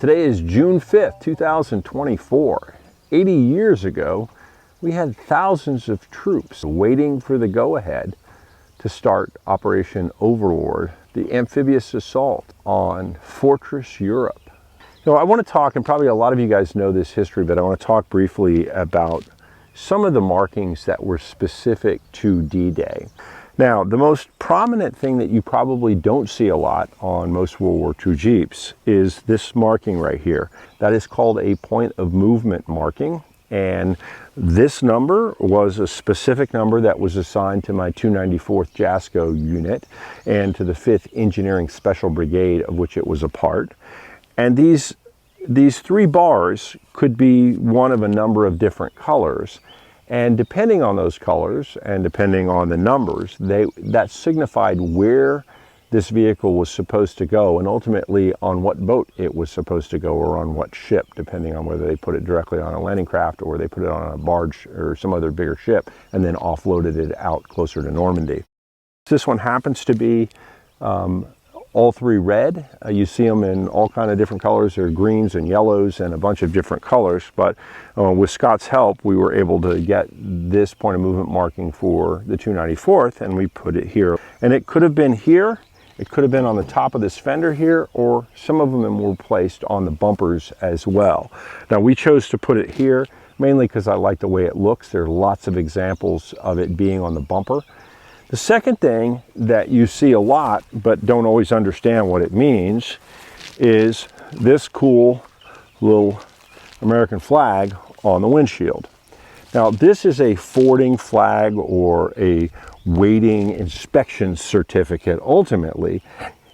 Today is June 5th, 2024. 80 years ago, we had thousands of troops waiting for the go-ahead to start Operation Overlord, the amphibious assault on Fortress Europe. So I want to talk, and probably a lot of you guys know this history, but I want to talk briefly about some of the markings that were specific to D-Day. Now, the most prominent thing that you probably don't see a lot on most World War II Jeeps is this marking right here. That is called a point of movement marking. And this number was a specific number that was assigned to my 294th Jasco unit and to the 5th Engineering Special Brigade, of which it was a part. And these three bars could be one of a number of different colors. And depending on those colors and depending on the numbers, that signified where this vehicle was supposed to go and ultimately on what boat it was supposed to go or on what ship, depending on whether they put it directly on a landing craft or they put it on a barge or some other bigger ship and then offloaded it out closer to Normandy. This one happens to be all three red. You see them in all kind of different colors. There are greens and yellows and a bunch of different colors, but with Scott's help we were able to get this point of movement marking for the 294th, and we put it here. And it could have been here, it could have been on the top of this fender here, or some of them were placed on the bumpers as well. Now we chose to put it here mainly because I like the way it looks. There are lots of examples of it being on the bumper. The second thing that you see a lot but don't always understand what it means is this cool little American flag on the windshield. Now this is a fording flag or a waiting inspection certificate ultimately,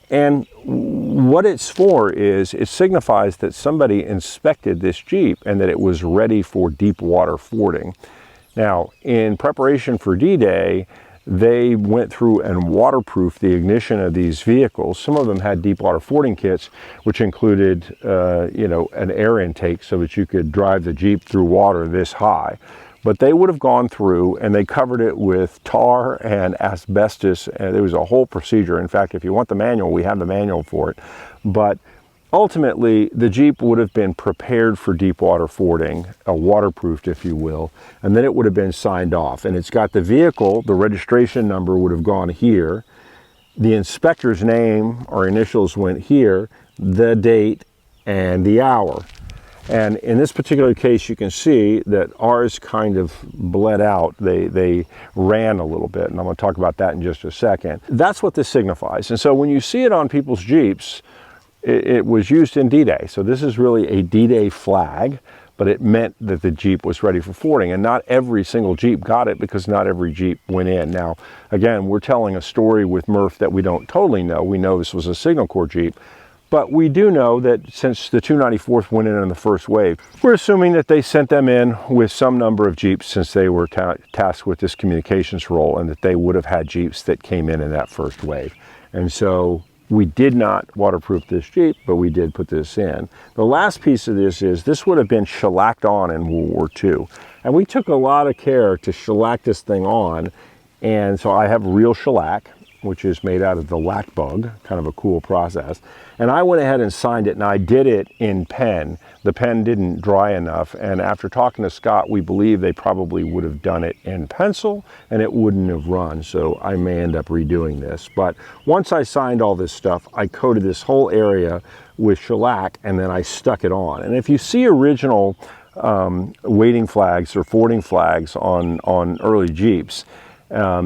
and what it's for is it signifies that somebody inspected this Jeep and that it was ready for deep water fording. Now in preparation for D-Day, they went through and waterproofed the ignition of these vehicles. Some of them had deep water fording kits, which included, an air intake so that you could drive the Jeep through water this high. But they would have gone through and they covered it with tar and asbestos, and there was a whole procedure. In fact, if you want the manual, we have the manual for it. But ultimately, the Jeep would have been prepared for deep water fording, waterproofed, if you will, and then it would have been signed off. And it's got the vehicle, the registration number would have gone here, the inspector's name or initials went here, the date, and the hour. And in this particular case, you can see that ours kind of bled out. They ran a little bit, and I'm going to talk about that in just a second. That's what this signifies. And so when you see it on people's Jeeps, it was used in D-Day. So this is really a D-Day flag, but it meant that the Jeep was ready for fording. And not every single Jeep got it because not every Jeep went in. Now, again, we're telling a story with Murph that we don't totally know. We know this was a Signal Corps Jeep, but we do know that since the 294th went in the first wave, we're assuming that they sent them in with some number of Jeeps since they were tasked with this communications role, and that they would have had Jeeps that came in that first wave. And so we did not waterproof this Jeep, but we did put this in. The last piece of this is this would have been shellacked on in World War II. And we took a lot of care to shellac this thing on. And so I have real shellac, which is made out of the lac bug, kind of a cool process. And I went ahead and signed it, and I did it in pen. The pen didn't dry enough, and after talking to Scott, we believe they probably would have done it in pencil and it wouldn't have run, so I may end up redoing this. But once I signed all this stuff, I coated this whole area with shellac and then I stuck it on. And if you see original waiting flags or fording flags on early Jeeps,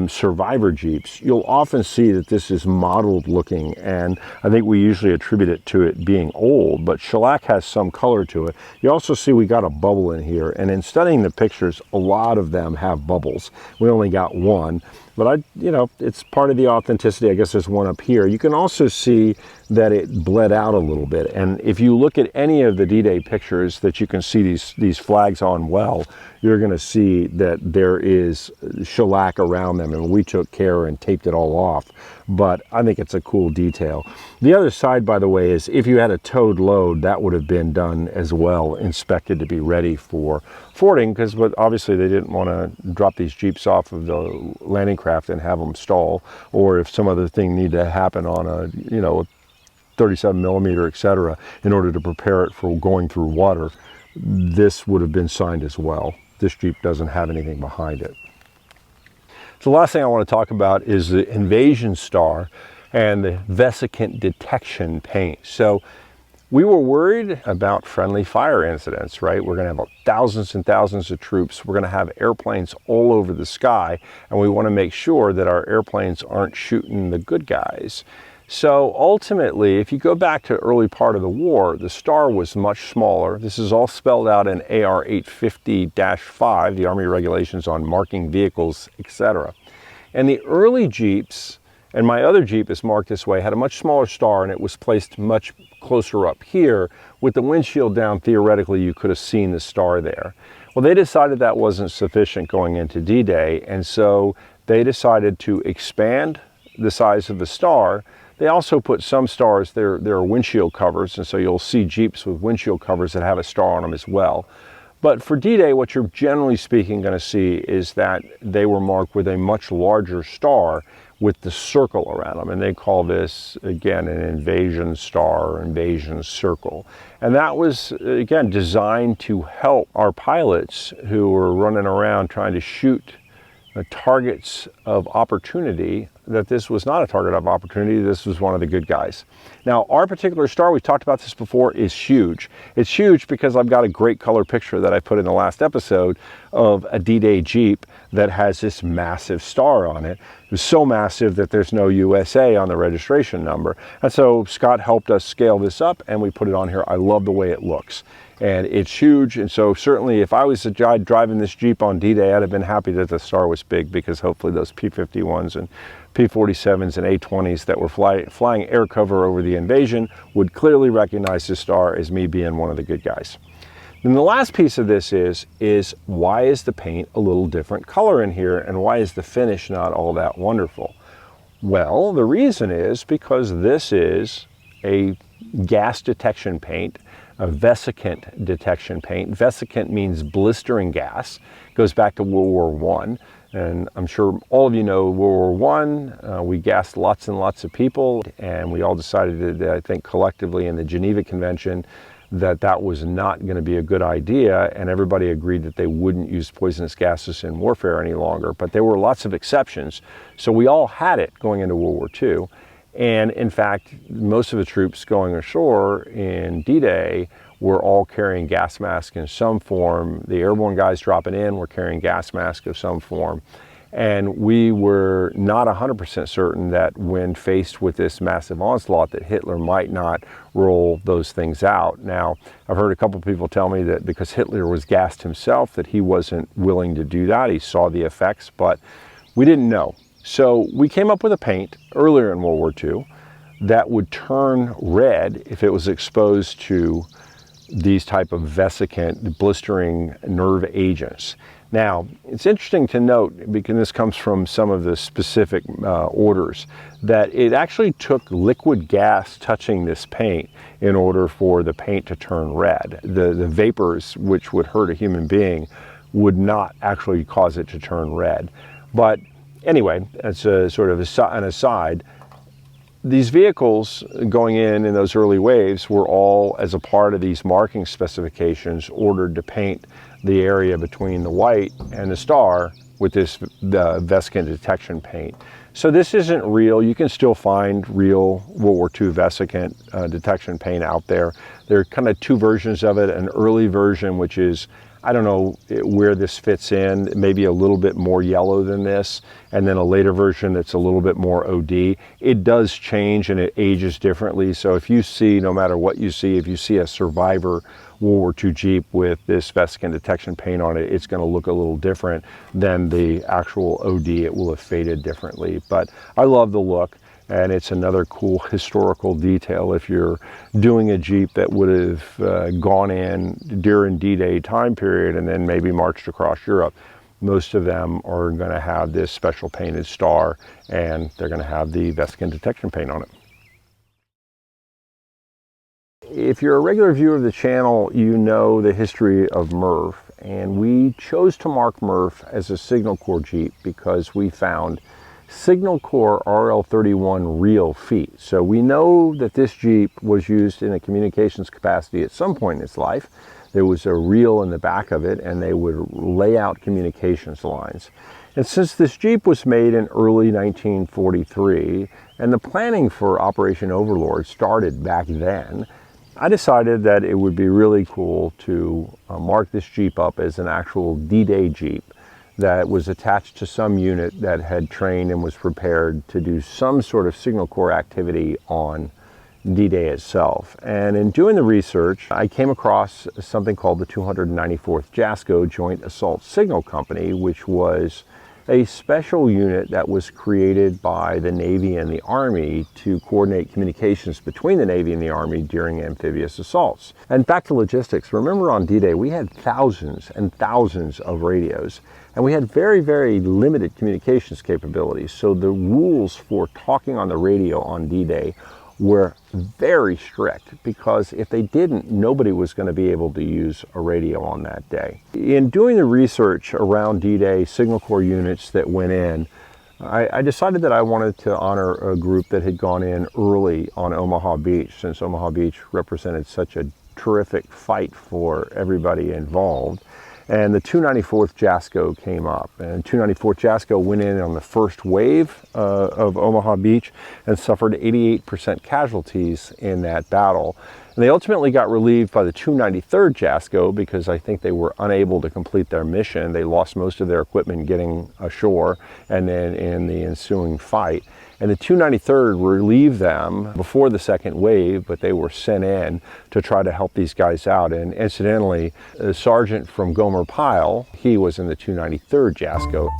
survivor Jeeps, you'll often see that this is mottled looking, and I think we usually attribute it to it being old, but shellac has some color to it. You also see we got a bubble in here, and in studying the pictures, a lot of them have bubbles. We only got one, but it's part of the authenticity. I guess there's one up here. You can also see that it bled out a little bit, and if you look at any of the D-Day pictures that you can see these flags on well, you're going to see that there is shellac around them, and we took care and taped it all off. But I think it's a cool detail. The other side, by the way, is if you had a towed load, that would have been done as well, inspected to be ready for fording, because obviously they didn't want to drop these Jeeps off of the landing craft and have them stall, or if some other thing needed to happen on a 37 millimeter, etc., in order to prepare it for going through water, this would have been signed as well. This Jeep doesn't have anything behind it. So the last thing I want to talk about is the invasion star and the Vesicant detection paint. So we were worried about friendly fire incidents, right? We're going to have thousands and thousands of troops. We're going to have airplanes all over the sky, and we want to make sure that our airplanes aren't shooting the good guys. So ultimately, if you go back to the early part of the war, the star was much smaller. This is all spelled out in AR 850-5, the Army regulations on marking vehicles, etc. And the early Jeeps, and my other Jeep is marked this way, had a much smaller star, and it was placed much closer up here. With the windshield down, theoretically, you could have seen the star there. Well, they decided that wasn't sufficient going into D-Day, and so they decided to expand the size of the star. They also put some stars, there are windshield covers, and so you'll see Jeeps with windshield covers that have a star on them as well. But for D-Day, what you're generally speaking going to see is that they were marked with a much larger star with the circle around them, and they call this, again, an invasion star or invasion circle. And that was, again, designed to help our pilots who were running around trying to shoot targets of opportunity, that this was not a target of opportunity, this was one of the good guys. Now, our particular star, we've talked about this before, is huge. It's huge because I've got a great color picture that I put in the last episode of a D-Day Jeep that has this massive star on it. It was so massive that there's no USA on the registration number. And so Scott helped us scale this up and we put it on here. I love the way it looks. And it's huge, and so certainly if I was driving this Jeep on D-Day, I'd have been happy that the star was big, because hopefully those P-51s and P-47s and A-20s that were flying air cover over the invasion would clearly recognize the star as me being one of the good guys. Then the last piece of this is why is the paint a little different color in here, and why is the finish not all that wonderful? Well, the reason is because this is a gas detection paint, a Vesicant detection paint. Vesicant means blistering gas. It goes back to World War I. And I'm sure all of you know World War I. We gassed lots and lots of people, and we all decided that, I think collectively in the Geneva Convention, that that was not going to be a good idea, and everybody agreed that they wouldn't use poisonous gases in warfare any longer. But there were lots of exceptions. So we all had it going into World War II. And in fact, most of the troops going ashore in D-Day were all carrying gas masks in some form. The airborne guys dropping in were carrying gas masks of some form. And we were not 100% certain that when faced with this massive onslaught that Hitler might not roll those things out. Now, I've heard a couple of people tell me that because Hitler was gassed himself, that he wasn't willing to do that. He saw the effects, but we didn't know. So we came up with a paint earlier in World War II that would turn red if it was exposed to these type of vesicant blistering nerve agents. Now, it's interesting to note, because this comes from some of the specific orders, that it actually took liquid gas touching this paint in order for the paint to turn red. The vapors, which would hurt a human being, would not actually cause it to turn red. But anyway, that's a sort of an aside. These vehicles going in those early waves were all, as a part of these marking specifications, ordered to paint the area between the white and the star with this Vesicant detection paint. So this isn't real. You can still find real World War II Vesicant detection paint out there. There are kind of two versions of it, an early version, which is, I don't know where this fits in, maybe a little bit more yellow than this, and then a later version that's a little bit more OD. It does change and it ages differently. So if you see, no matter what you see, if you see a Survivor World War II Jeep with this Vesicant detection paint on it, it's going to look a little different than the actual OD. It will have faded differently. But I love the look. And it's another cool historical detail. If you're doing a Jeep that would have gone in during D-Day time period and then maybe marched across Europe, most of them are going to have this special painted star, and they're going to have the Vesicant detection paint on it. If you're a regular viewer of the channel, you know the history of Murph, and we chose to mark Murph as a Signal Corps Jeep because we found Signal Corps RL31 reel feet. So we know that this Jeep was used in a communications capacity at some point in its life. There was a reel in the back of it, and they would lay out communications lines. And since this Jeep was made in early 1943, and the planning for Operation Overlord started back then, I decided that it would be really cool to mark this Jeep up as an actual D-Day Jeep that was attached to some unit that had trained and was prepared to do some sort of Signal Corps activity on D-Day itself. And in doing the research, I came across something called the 294th Jasco Joint Assault Signal Company, which was a special unit that was created by the Navy and the Army to coordinate communications between the Navy and the Army during amphibious assaults. And back to logistics, remember on D-Day we had thousands and thousands of radios, and we had very, very limited communications capabilities. So the rules for talking on the radio on D-Day were very strict, because if they didn't, nobody was going to be able to use a radio on that day. In doing the research around D-Day Signal Corps units that went in, I decided that I wanted to honor a group that had gone in early on Omaha Beach, since Omaha Beach represented such a terrific fight for everybody involved. And the 294th Jasco came up, and 294th Jasco went in on the first wave of Omaha Beach and suffered 88% casualties in that battle. And they ultimately got relieved by the 293rd Jasco because I think they were unable to complete their mission. They lost most of their equipment getting ashore and then in the ensuing fight. And the 293rd relieved them before the second wave, but they were sent in to try to help these guys out. And incidentally, a sergeant from Gomer Pyle, he was in the 293rd Jasco.